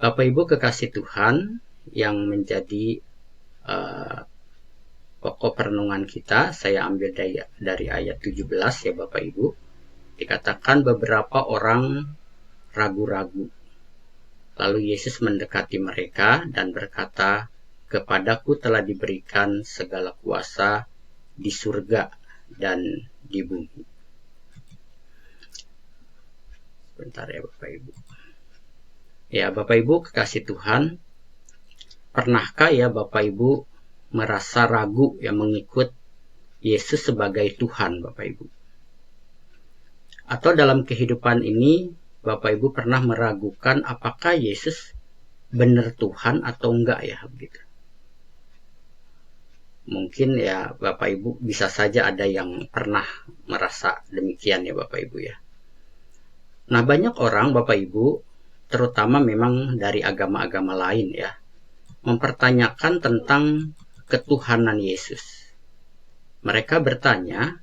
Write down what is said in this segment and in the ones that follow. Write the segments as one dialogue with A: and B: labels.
A: Bapak Ibu kekasih Tuhan, yang menjadi pokok perenungan kita, saya ambil dari ayat 17 ya Bapak Ibu. Dikatakan beberapa orang ragu-ragu. Lalu Yesus mendekati mereka dan berkata, "Kepadaku telah diberikan segala kuasa di surga dan di bumi." Bentar ya Bapak Ibu. Ya Bapak Ibu kekasih Tuhan, pernahkah ya Bapak Ibu merasa ragu yang mengikut Yesus sebagai Tuhan Bapak Ibu? Atau dalam kehidupan ini Bapak Ibu pernah meragukan apakah Yesus benar Tuhan atau enggak ya begitu? Mungkin ya Bapak Ibu bisa saja ada yang pernah merasa demikian ya Bapak Ibu ya. Nah banyak orang Bapak Ibu, terutama memang dari agama-agama lain ya, mempertanyakan tentang ketuhanan Yesus. Mereka bertanya,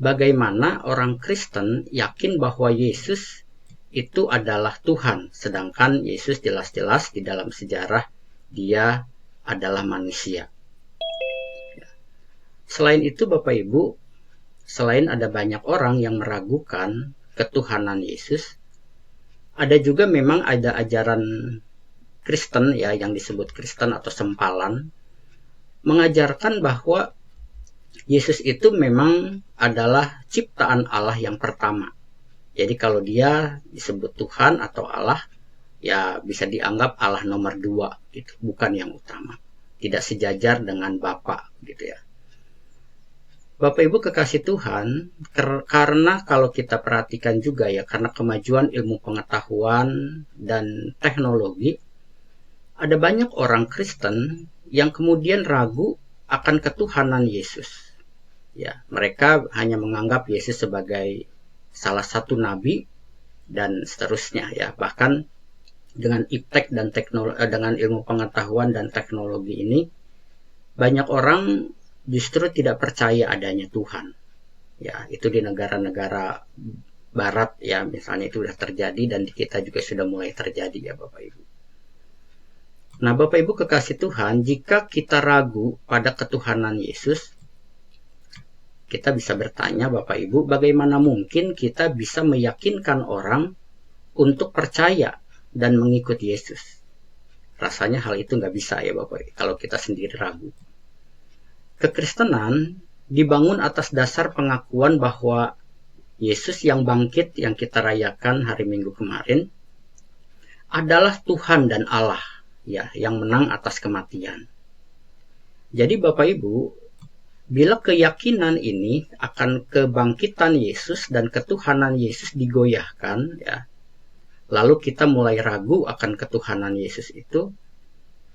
A: bagaimana orang Kristen yakin bahwa Yesus itu adalah Tuhan, sedangkan Yesus jelas-jelas di dalam sejarah dia adalah manusia. Selain itu Bapak Ibu, selain ada banyak orang yang meragukan ketuhanan Yesus, ada juga memang ada ajaran Kristen ya yang disebut Kristen atau sempalan, mengajarkan bahwa Yesus itu memang adalah ciptaan Allah yang pertama. Jadi kalau dia disebut Tuhan atau Allah, ya bisa dianggap Allah nomor 2 gitu, bukan yang utama. Tidak sejajar dengan Bapa gitu ya. Bapak Ibu kekasih Tuhan, karena kalau kita perhatikan juga ya, karena kemajuan ilmu pengetahuan dan teknologi, ada banyak orang Kristen yang kemudian ragu akan ketuhanan Yesus. Ya, mereka hanya menganggap Yesus sebagai salah satu nabi dan seterusnya ya. Bahkan dengan iptek dan dengan ilmu pengetahuan dan teknologi ini, banyak orang justru tidak percaya adanya Tuhan. Ya, itu di negara-negara barat ya, misalnya itu sudah terjadi dan di kita juga sudah mulai terjadi ya Bapak Ibu. Nah, Bapak Ibu kekasih Tuhan, jika kita ragu pada ketuhanan Yesus, kita bisa bertanya Bapak Ibu, bagaimana mungkin kita bisa meyakinkan orang untuk percaya dan mengikut Yesus? Rasanya hal itu nggak bisa ya Bapak Ibu, kalau kita sendiri ragu. Kekristenan dibangun atas dasar pengakuan bahwa Yesus yang bangkit yang kita rayakan hari Minggu kemarin adalah Tuhan dan Allah ya, yang menang atas kematian. Jadi Bapak Ibu, bila keyakinan ini akan kebangkitan Yesus dan ketuhanan Yesus digoyahkan ya, lalu kita mulai ragu akan ketuhanan Yesus itu,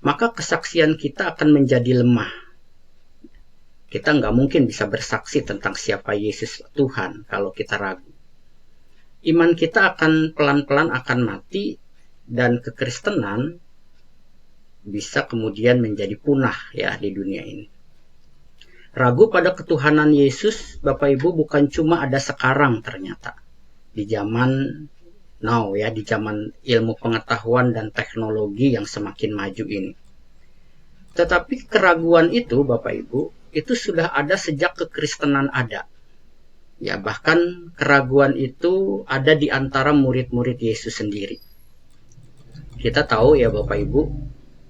A: maka kesaksian kita akan menjadi lemah. Kita nggak mungkin bisa bersaksi tentang siapa Yesus Tuhan kalau kita ragu. Iman kita akan pelan-pelan akan mati dan kekristenan bisa kemudian menjadi punah ya di dunia ini. Ragu pada ketuhanan Yesus, Bapak Ibu, bukan cuma ada sekarang ternyata. Di zaman now ya, di zaman ilmu pengetahuan dan teknologi yang semakin maju ini. Tetapi keraguan itu Bapak Ibu, itu sudah ada sejak kekristenan ada. Ya, bahkan keraguan itu ada di antara murid-murid Yesus sendiri. Kita tahu ya Bapak Ibu,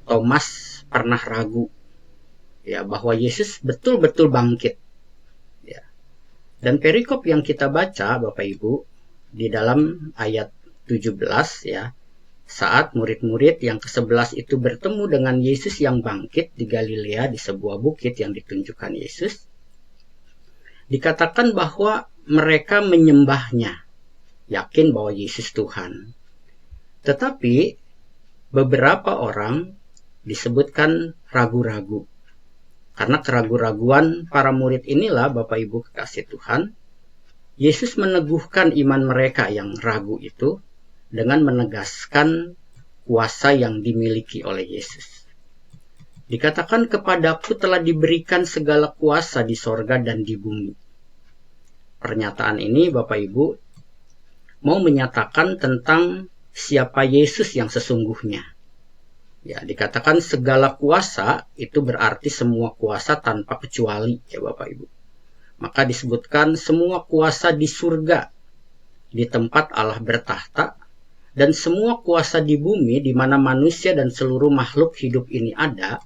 A: Thomas pernah ragu ya bahwa Yesus betul-betul bangkit. Ya. Dan perikop yang kita baca Bapak Ibu di dalam ayat 17 ya, saat murid-murid yang ke-11 itu bertemu dengan Yesus yang bangkit di Galilea di sebuah bukit yang ditunjukkan Yesus, dikatakan bahwa mereka menyembahnya, yakin bahwa Yesus Tuhan. Tetapi beberapa orang disebutkan ragu-ragu. Karena keraguan-raguan para murid inilah Bapak Ibu kekasih Tuhan, Yesus meneguhkan iman mereka yang ragu itu dengan menegaskan kuasa yang dimiliki oleh Yesus. Dikatakan kepadaku telah diberikan segala kuasa di sorga dan di bumi. Pernyataan ini Bapak Ibu mau menyatakan tentang siapa Yesus yang sesungguhnya. Ya, dikatakan segala kuasa itu berarti semua kuasa tanpa kecuali, ya Bapak Ibu. Maka disebutkan semua kuasa di surga, di tempat Allah bertahta, dan semua kuasa di bumi di mana manusia dan seluruh makhluk hidup ini ada,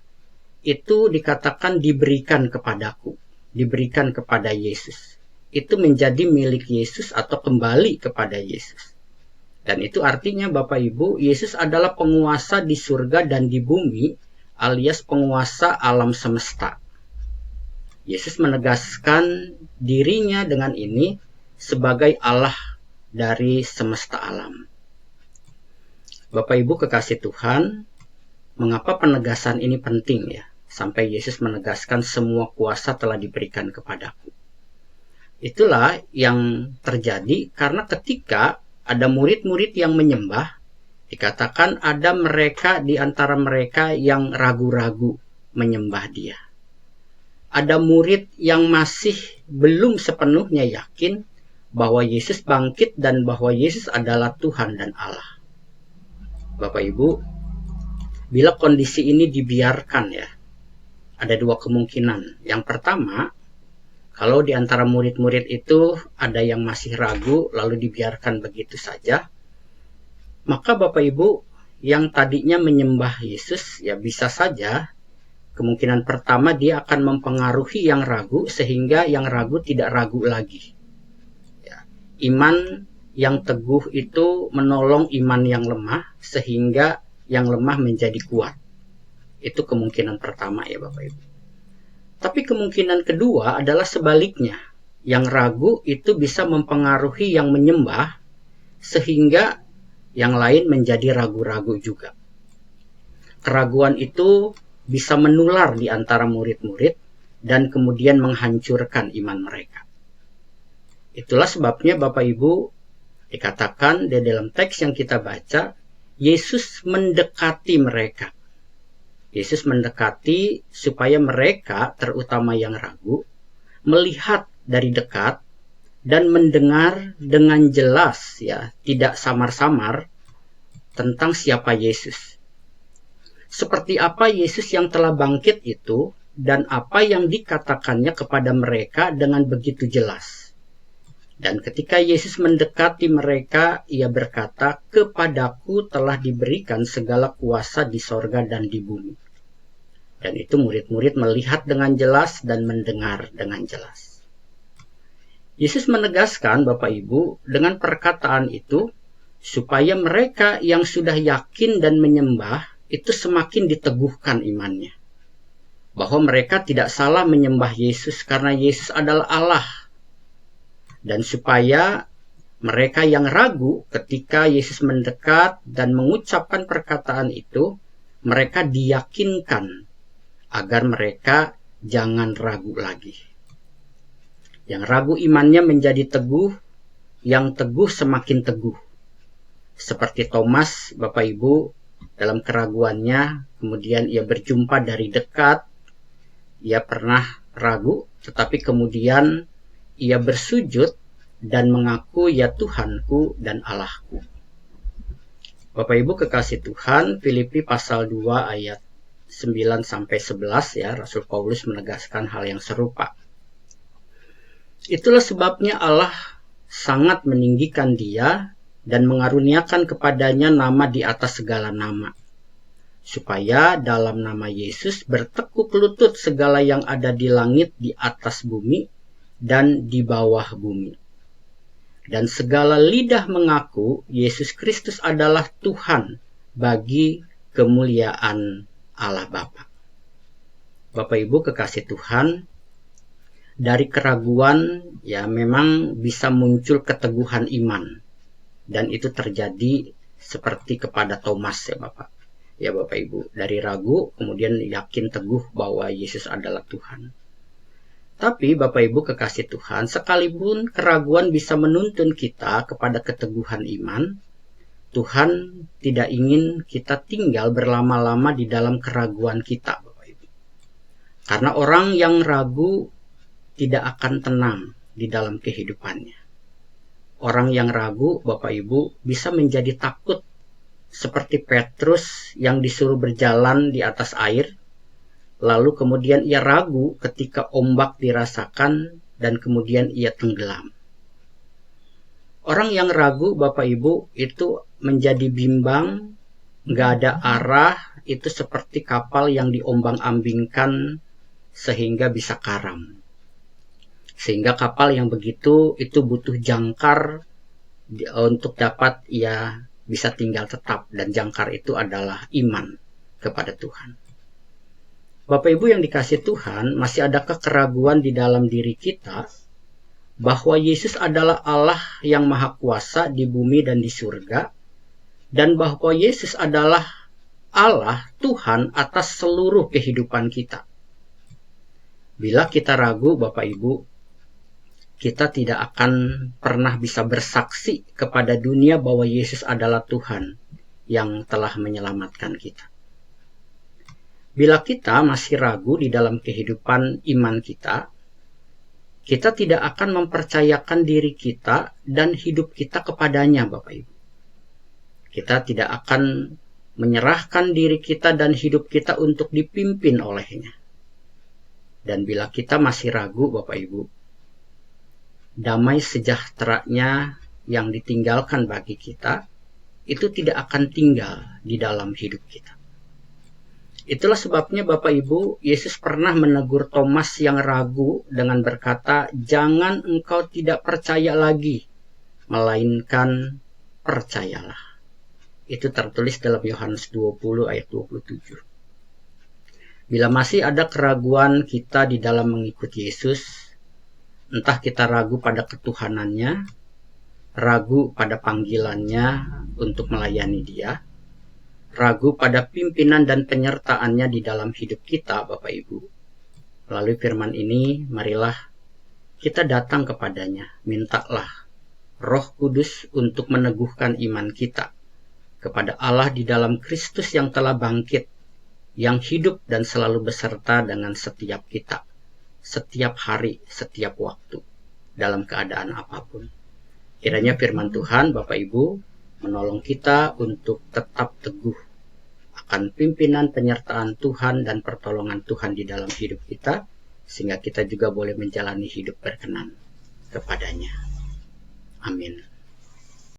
A: itu dikatakan diberikan kepadaku, diberikan kepada Yesus. Itu menjadi milik Yesus atau kembali kepada Yesus. Dan itu artinya Bapak Ibu, Yesus adalah penguasa di surga dan di bumi, alias penguasa alam semesta. Yesus menegaskan dirinya dengan ini sebagai Allah dari semesta alam. Bapak Ibu kekasih Tuhan, mengapa penegasan ini penting ya? Sampai Yesus menegaskan semua kuasa telah diberikan kepadaku. Itulah yang terjadi karena ketika ada murid-murid yang menyembah, dikatakan ada mereka di antara mereka yang ragu-ragu menyembah dia. Ada murid yang masih belum sepenuhnya yakin bahwa Yesus bangkit dan bahwa Yesus adalah Tuhan dan Allah. Bapak Ibu, bila kondisi ini dibiarkan ya, ada dua kemungkinan. Yang pertama, kalau di antara murid-murid itu ada yang masih ragu lalu dibiarkan begitu saja, maka Bapak Ibu yang tadinya menyembah Yesus ya bisa saja kemungkinan pertama dia akan mempengaruhi yang ragu sehingga yang ragu tidak ragu lagi. Ya, iman yang teguh itu menolong iman yang lemah sehingga yang lemah menjadi kuat. Itu kemungkinan pertama ya Bapak Ibu. Tapi kemungkinan kedua adalah sebaliknya. Yang ragu itu bisa mempengaruhi yang menyembah sehingga yang lain menjadi ragu-ragu juga. Keraguan itu bisa menular di antara murid-murid dan kemudian menghancurkan iman mereka. Itulah sebabnya Bapak Ibu dikatakan di dalam teks yang kita baca, Yesus mendekati mereka. Yesus mendekati supaya mereka, terutama yang ragu, melihat dari dekat dan mendengar dengan jelas ya, tidak samar-samar tentang siapa Yesus. Seperti apa Yesus yang telah bangkit itu dan apa yang dikatakannya kepada mereka dengan begitu jelas. Dan ketika Yesus mendekati mereka, ia berkata, "Kepadaku telah diberikan segala kuasa di sorga dan di bumi." Dan itu murid-murid melihat dengan jelas dan mendengar dengan jelas. Yesus menegaskan Bapak Ibu dengan perkataan itu supaya mereka yang sudah yakin dan menyembah itu semakin diteguhkan imannya. Bahwa mereka tidak salah menyembah Yesus karena Yesus adalah Allah. Dan supaya mereka yang ragu ketika Yesus mendekat dan mengucapkan perkataan itu, mereka diyakinkan agar mereka jangan ragu lagi. Yang ragu imannya menjadi teguh, yang teguh semakin teguh. Seperti Thomas, Bapak Ibu, dalam keraguannya, kemudian ia berjumpa dari dekat, ia pernah ragu, tetapi kemudian ia bersujud dan mengaku, "Ya Tuhanku dan Allahku." Bapak Ibu kekasih Tuhan, Filipi pasal 2 ayat 9-11 ya, Rasul Paulus menegaskan hal yang serupa. Itulah sebabnya Allah sangat meninggikan dia dan mengaruniakan kepadanya nama di atas segala nama, supaya dalam nama Yesus bertekuk lutut segala yang ada di langit, di atas bumi, dan di bawah bumi. Dan segala lidah mengaku Yesus Kristus adalah Tuhan bagi kemuliaan Allah Bapa. Bapak Ibu kekasih Tuhan, dari keraguan ya memang bisa muncul keteguhan iman. Dan itu terjadi seperti kepada Thomas ya Bapak. Ya Bapak Ibu, dari ragu kemudian yakin teguh bahwa Yesus adalah Tuhan. Tapi Bapak Ibu kekasih Tuhan, sekalipun keraguan bisa menuntun kita kepada keteguhan iman, Tuhan tidak ingin kita tinggal berlama-lama di dalam keraguan kita, Bapak Ibu. Karena orang yang ragu tidak akan tenang di dalam kehidupannya. Orang yang ragu, Bapak Ibu, bisa menjadi takut seperti Petrus yang disuruh berjalan di atas air, lalu kemudian ia ragu ketika ombak dirasakan dan kemudian ia tenggelam. Orang yang ragu, Bapak Ibu, itu menjadi bimbang, nggak ada arah, itu seperti kapal yang diombang-ambingkan sehingga bisa karam. Sehingga kapal yang begitu itu butuh jangkar untuk dapat ia bisa tinggal tetap, dan jangkar itu adalah iman kepada Tuhan. Bapak Ibu yang dikasihi Tuhan, masih adakah keraguan di dalam diri kita bahwa Yesus adalah Allah yang Maha Kuasa di bumi dan di surga, dan bahwa Yesus adalah Allah, Tuhan atas seluruh kehidupan kita? Bila kita ragu, Bapak Ibu, kita tidak akan pernah bisa bersaksi kepada dunia bahwa Yesus adalah Tuhan yang telah menyelamatkan kita. Bila kita masih ragu di dalam kehidupan iman kita, kita tidak akan mempercayakan diri kita dan hidup kita kepadanya, Bapak Ibu. Kita tidak akan menyerahkan diri kita dan hidup kita untuk dipimpin olehnya. Dan bila kita masih ragu, Bapak Ibu, damai sejahteranya yang ditinggalkan bagi kita, itu tidak akan tinggal di dalam hidup kita. Itulah sebabnya Bapak Ibu, Yesus pernah menegur Thomas yang ragu dengan berkata, "Jangan engkau tidak percaya lagi, melainkan percayalah." Itu tertulis dalam Yohanes 20 ayat 27. Bila masih ada keraguan kita di dalam mengikuti Yesus, entah kita ragu pada ketuhanannya, ragu pada panggilannya untuk melayani Dia, ragu pada pimpinan dan penyertaannya di dalam hidup kita, Bapak Ibu. Melalui firman ini, marilah kita datang kepadanya, mintalah Roh Kudus untuk meneguhkan iman kita kepada Allah di dalam Kristus yang telah bangkit, yang hidup dan selalu beserta dengan setiap kita, setiap hari, setiap waktu, dalam keadaan apapun. Kiranya firman Tuhan, Bapak Ibu, menolong kita untuk tetap teguh akan pimpinan penyertaan Tuhan dan pertolongan Tuhan di dalam hidup kita, sehingga kita juga boleh menjalani hidup berkenan kepadanya. Amin.